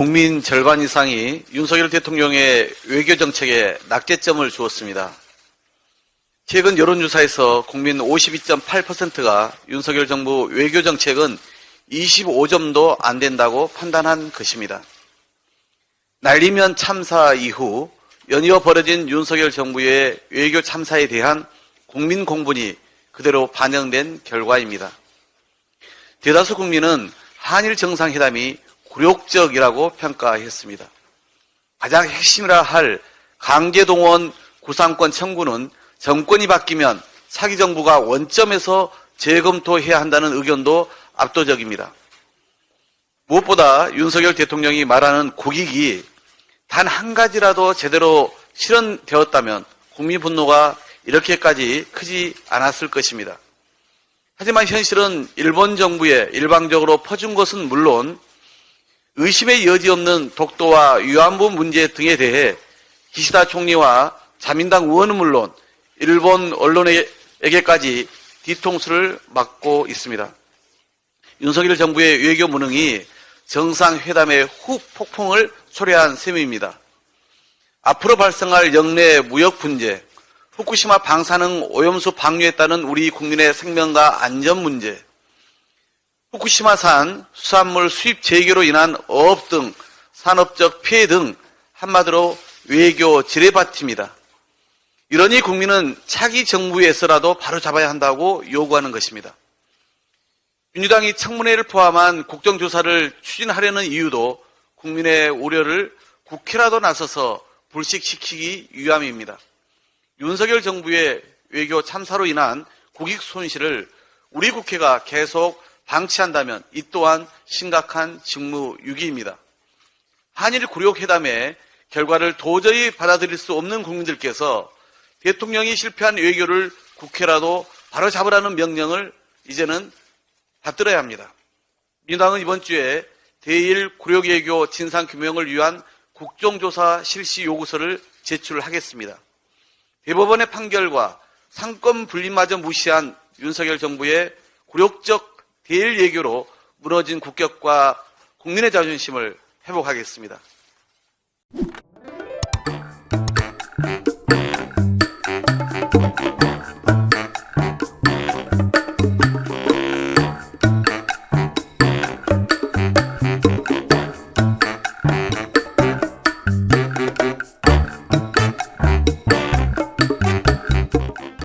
국민 절반 이상이 윤석열 대통령의 외교 정책에 낙제점을 주었습니다. 최근 여론조사에서 국민 52.8%가 윤석열 정부 외교 정책은 25점도 안 된다고 판단한 것입니다. 날리면 참사 이후 연이어 벌어진 윤석열 정부의 외교 참사에 대한 국민 공분이 그대로 반영된 결과입니다. 대다수 국민은 한일 정상회담이 굴욕적이라고 평가했습니다. 가장 핵심이라 할 강제동원 구상권 청구는 정권이 바뀌면 차기 정부가 원점에서 재검토해야 한다는 의견도 압도적입니다. 무엇보다 윤석열 대통령이 말하는 국익이 단 한 가지라도 제대로 실현되었다면 국민 분노가 이렇게까지 크지 않았을 것입니다. 하지만 현실은 일본 정부에 일방적으로 퍼준 것은 물론 의심의 여지 없는 독도와 위안부 문제 등에 대해 기시다 총리와 자민당 의원은 물론 일본 언론에게까지 뒤통수를 맞고 있습니다. 윤석열 정부의 외교 무능이 정상회담의 후폭풍을 초래한 셈입니다. 앞으로 발생할 역내 무역 분쟁, 후쿠시마 방사능 오염수 방류에 따른 우리 국민의 생명과 안전 문제, 후쿠시마산 수산물 수입 재개로 인한 어업 등 산업적 피해 등 한마디로 외교 지뢰밭입니다. 이러니 국민은 차기 정부에서라도 바로잡아야 한다고 요구하는 것입니다. 민주당이 청문회를 포함한 국정조사를 추진하려는 이유도 국민의 우려를 국회라도 나서서 불식시키기 위함입니다. 윤석열 정부의 외교 참사로 인한 국익 손실을 우리 국회가 계속 방치한다면 이 또한 심각한 직무유기입니다. 한일 굴욕회담의 결과를 도저히 받아들일 수 없는 국민들께서 대통령이 실패한 외교를 국회라도 바로잡으라는 명령을 이제는 받들어야 합니다. 민주당은 이번 주에 대일 굴욕외교 진상규명을 위한 국정조사 실시 요구서를 제출하겠습니다. 대법원의 판결과 상권 분립마저 무시한 윤석열 정부의 굴욕적 대일 외교로 무너진 국격과 국민의 자존심을 회복하겠습니다.